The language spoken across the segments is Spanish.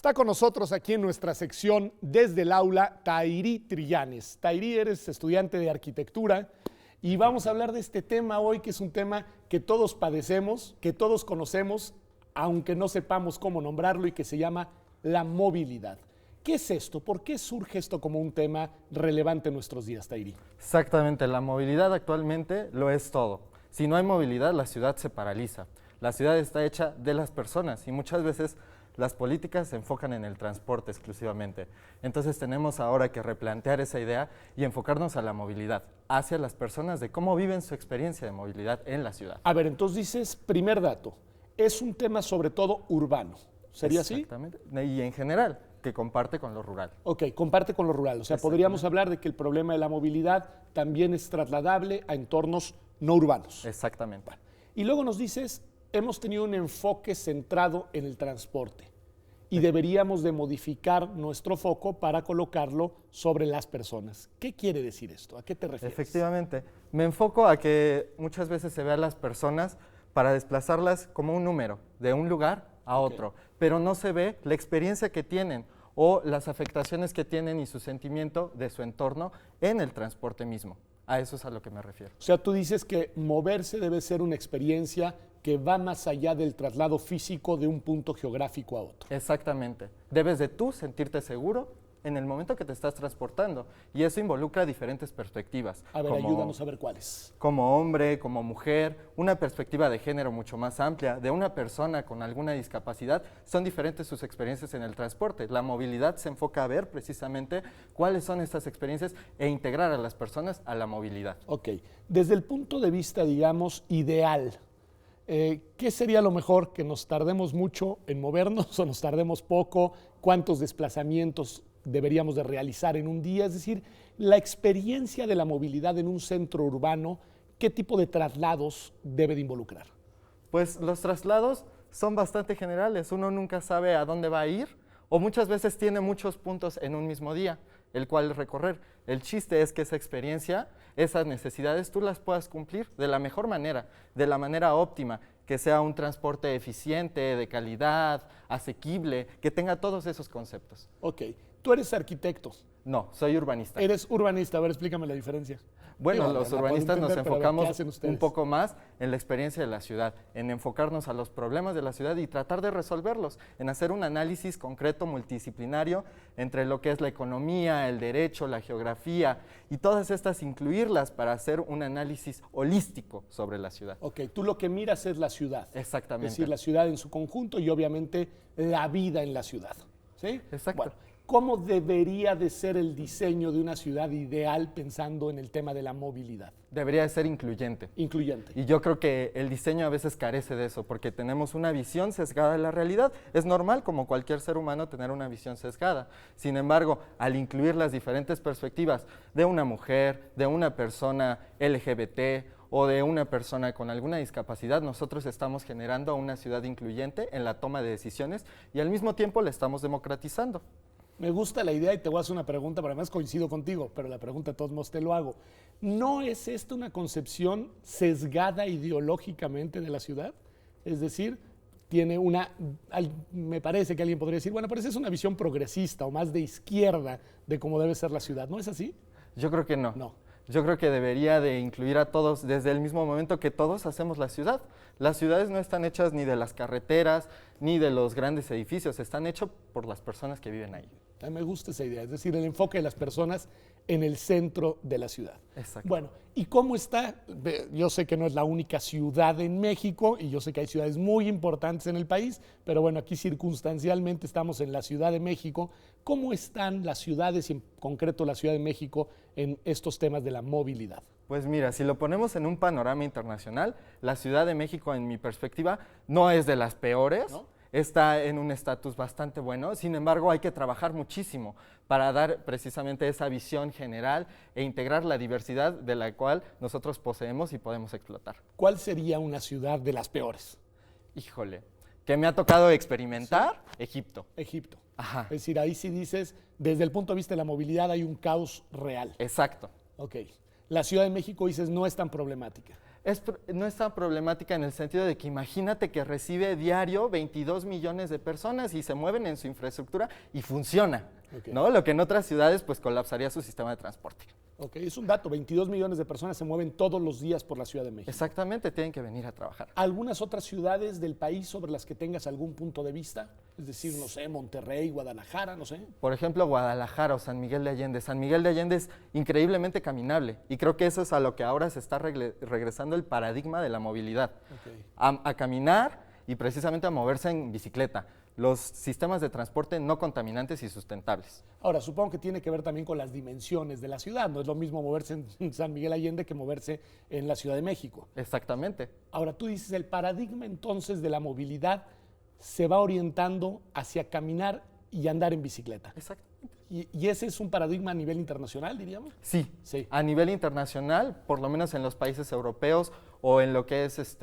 Está con nosotros aquí en nuestra sección Desde el Aula, Tahirí Trillanes. Tahirí, eres estudiante de arquitectura y vamos a hablar de este tema hoy, que es un tema que todos padecemos, que todos conocemos, aunque no sepamos cómo nombrarlo, y que se llama la movilidad. ¿Qué es esto? ¿Por qué surge esto como un tema relevante en nuestros días, Tahirí? Exactamente, la movilidad actualmente lo es todo. Si no hay movilidad, la ciudad se paraliza. La ciudad está hecha de las personas y muchas veces las políticas se enfocan en el transporte exclusivamente. Entonces tenemos ahora que replantear esa idea y enfocarnos a la movilidad, hacia las personas, de cómo viven su experiencia de movilidad en la ciudad. A ver, entonces dices, primer dato, es un tema sobre todo urbano. ¿Sería así? Exactamente, y en general, que comparte con lo rural. Ok, comparte con lo rural. O sea, podríamos hablar de que el problema de la movilidad también es trasladable a entornos no urbanos. Exactamente. Bueno, y luego nos dices, hemos tenido un enfoque centrado en el transporte y deberíamos de modificar nuestro foco para colocarlo sobre las personas. ¿Qué quiere decir esto? ¿A qué te refieres? Efectivamente, me enfoco a que muchas veces se ve a las personas para desplazarlas como un número, de un lugar a otro, pero no se ve la experiencia que tienen o las afectaciones que tienen y su sentimiento de su entorno en el transporte mismo. A eso es a lo que me refiero. O sea, tú dices que moverse debe ser una experiencia que va más allá del traslado físico de un punto geográfico a otro. Exactamente. Debes de tú sentirte seguro en el momento que te estás transportando, y eso involucra diferentes perspectivas. A ver, ayúdanos a ver cuáles. Como hombre, como mujer, una perspectiva de género mucho más amplia, de una persona con alguna discapacidad. Son diferentes sus experiencias en el transporte. La movilidad se enfoca a ver precisamente cuáles son estas experiencias e integrar a las personas a la movilidad. Ok, desde el punto de vista, digamos, ideal, ¿qué sería lo mejor? ¿Que nos tardemos mucho en movernos o nos tardemos poco? ¿Cuántos desplazamientos deberíamos de realizar en un día? Es decir, la experiencia de la movilidad en un centro urbano, ¿qué tipo de traslados debe de involucrar? Pues los traslados son bastante generales. Uno nunca sabe a dónde va a ir o muchas veces tiene muchos puntos en un mismo día, el cual recorrer. El chiste es que esa experiencia, esas necesidades, tú las puedas cumplir de la mejor manera, de la manera óptima, que sea un transporte eficiente, de calidad, asequible, que tenga todos esos conceptos. Ok, tú eres arquitecto. No, soy urbanista. Eres urbanista, a ver, explícame la diferencia. Bueno, Digo, los la puedo urbanistas nos entender, pero a ver, ¿qué enfocamos hacen ustedes? un poco más en la experiencia de la ciudad, en enfocarnos a los problemas de la ciudad y tratar de resolverlos, en hacer un análisis concreto, multidisciplinario, entre lo que es la economía, el derecho, la geografía, y todas estas incluirlas para hacer un análisis holístico sobre la ciudad. Ok, tú lo que miras es la ciudad. Exactamente. Es decir, la ciudad en su conjunto y obviamente la vida en la ciudad. ¿Sí? Exacto. Bueno, ¿cómo debería de ser el diseño de una ciudad ideal pensando en el tema de la movilidad? Debería de ser incluyente. Incluyente. Y yo creo que el diseño a veces carece de eso, porque tenemos una visión sesgada de la realidad. Es normal, como cualquier ser humano, tener una visión sesgada. Sin embargo, al incluir las diferentes perspectivas de una mujer, de una persona LGBT o de una persona con alguna discapacidad, nosotros estamos generando una ciudad incluyente en la toma de decisiones y al mismo tiempo la estamos democratizando. Me gusta la idea y te voy a hacer una pregunta, pero además coincido contigo, pero la pregunta de todos modos te lo hago. ¿No es esto una concepción sesgada ideológicamente de la ciudad? Es decir, tiene una, me parece que alguien podría decir, bueno, pero esa es una visión progresista o más de izquierda de cómo debe ser la ciudad, ¿no es así? Yo creo que no. No. Yo creo que debería de incluir a todos desde el mismo momento que todos hacemos la ciudad. Las ciudades no están hechas ni de las carreteras, ni de los grandes edificios, están hechas por las personas que viven ahí. A mí me gusta esa idea, es decir, el enfoque de las personas en el centro de la ciudad. Exacto. Bueno, ¿y cómo está? Yo sé que no es la única ciudad en México y yo sé que hay ciudades muy importantes en el país, pero bueno, aquí circunstancialmente estamos en la Ciudad de México. ¿Cómo están las ciudades y en concreto la Ciudad de México en estos temas de la movilidad? Pues mira, si lo ponemos en un panorama internacional, la Ciudad de México, en mi perspectiva, no es de las peores. ¿No? Está en un estatus bastante bueno, sin embargo hay que trabajar muchísimo para dar precisamente esa visión general e integrar la diversidad de la cual nosotros poseemos y podemos explotar. ¿Cuál sería una ciudad de las peores? Híjole, ¿qué me ha tocado experimentar? ¿Sí? Egipto. Egipto. Ajá. Es decir, ahí sí dices, desde el punto de vista de la movilidad hay un caos real. Exacto. Ok. La Ciudad de México, dices, no es tan problemática. No es tan problemática en el sentido de que imagínate que recibe diario 22 millones de personas y se mueven en su infraestructura y funciona, Okay. ¿no? Lo que en otras ciudades pues colapsaría su sistema de transporte. Ok, es un dato, 22 millones de personas se mueven todos los días por la Ciudad de México. Exactamente, tienen que venir a trabajar. ¿Algunas otras ciudades del país sobre las que tengas algún punto de vista? Es decir, no sé, Monterrey, Guadalajara, no sé. Por ejemplo, Guadalajara o San Miguel de Allende. San Miguel de Allende es increíblemente caminable y creo que eso es a lo que ahora se está regresando el paradigma de la movilidad. Okay. A caminar y precisamente a moverse en bicicleta. Los sistemas de transporte no contaminantes y sustentables. Ahora, supongo que tiene que ver también con las dimensiones de la ciudad. No es lo mismo moverse en San Miguel Allende que moverse en la Ciudad de México. Exactamente. Ahora, tú dices, el paradigma entonces de la movilidad se va orientando hacia caminar y andar en bicicleta. Exactamente. ¿Y ese es un paradigma a nivel internacional, diríamos? Sí, Sí. a nivel internacional, por lo menos en los países europeos o en lo que es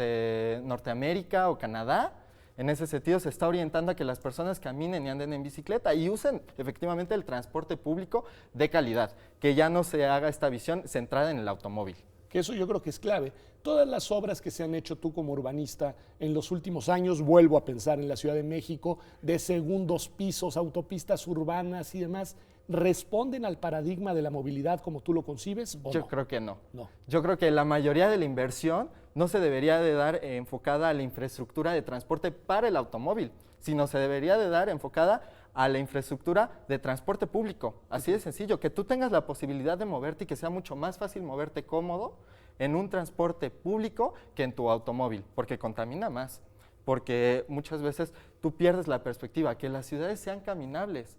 Norteamérica o Canadá, en ese sentido se está orientando a que las personas caminen y anden en bicicleta y usen efectivamente el transporte público de calidad, que ya no se haga esta visión centrada en el automóvil. Que eso yo creo que es clave. Todas las obras que se han hecho tú como urbanista en los últimos años, vuelvo a pensar en la Ciudad de México, de segundos pisos, autopistas urbanas y demás, ¿responden al paradigma de la movilidad como tú lo concibes o Yo no? creo que no. No. Yo creo que la mayoría de la inversión no se debería de dar enfocada a la infraestructura de transporte para el automóvil, sino se debería de dar enfocada a la infraestructura de transporte público. Así de sencillo, que tú tengas la posibilidad de moverte y que sea mucho más fácil moverte cómodo en un transporte público que en tu automóvil, porque contamina más, porque muchas veces tú pierdes la perspectiva, que las ciudades sean caminables.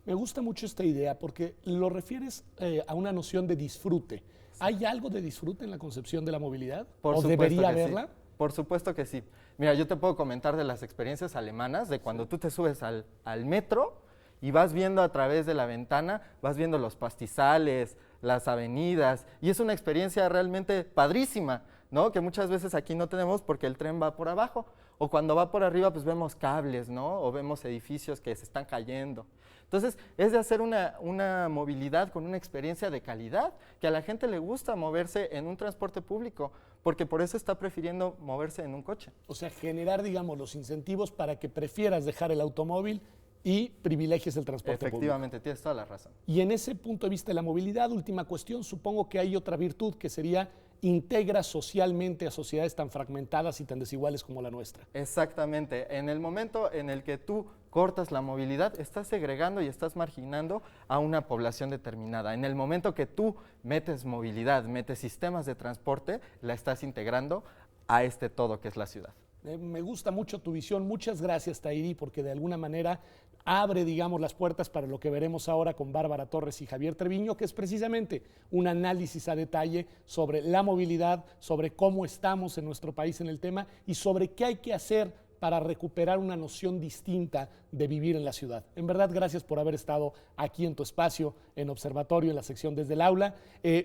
Me gusta mucho esta idea porque lo refieres a una noción de disfrute. ¿Hay algo de disfrute en la concepción de la movilidad? Por ¿O supuesto debería que sí. haberla? Por supuesto que sí. Mira, yo te puedo comentar de las experiencias alemanas, de cuando tú te subes al metro y vas viendo a través de la ventana, vas viendo los pastizales, las avenidas, y es una experiencia realmente padrísima, ¿no? Que muchas veces aquí no tenemos porque el tren va por abajo, o cuando va por arriba pues vemos cables, ¿no? O vemos edificios que se están cayendo. Entonces, es de hacer una movilidad con una experiencia de calidad, que a la gente le gusta moverse en un transporte público, porque por eso está prefiriendo moverse en un coche. O sea, generar, digamos, los incentivos para que prefieras dejar el automóvil y privilegies el transporte público. Efectivamente, tienes toda la razón. Y en ese punto de vista de la movilidad, última cuestión, supongo que hay otra virtud que sería integra socialmente a sociedades tan fragmentadas y tan desiguales como la nuestra. Exactamente. En el momento en el que tú cortas la movilidad, estás segregando y estás marginando a una población determinada. En el momento que tú metes movilidad, metes sistemas de transporte, la estás integrando a este todo que es la ciudad. Me gusta mucho tu visión. Muchas gracias, Tahiri, porque de alguna manera abre, digamos, las puertas para lo que veremos ahora con Bárbara Torres y Javier Treviño, que es precisamente un análisis a detalle sobre la movilidad, sobre cómo estamos en nuestro país en el tema y sobre qué hay que hacer para recuperar una noción distinta de vivir en la ciudad. En verdad, gracias por haber estado aquí en tu espacio, en Observatorio, en la sección Desde el Aula.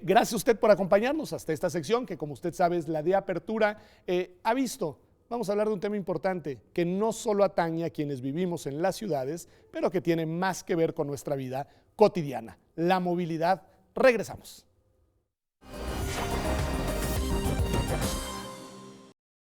Gracias a usted por acompañarnos hasta esta sección, que como usted sabe es la de apertura. Ha visto, vamos a hablar de un tema importante que no solo atañe a quienes vivimos en las ciudades, pero que tiene más que ver con nuestra vida cotidiana, la movilidad. Regresamos.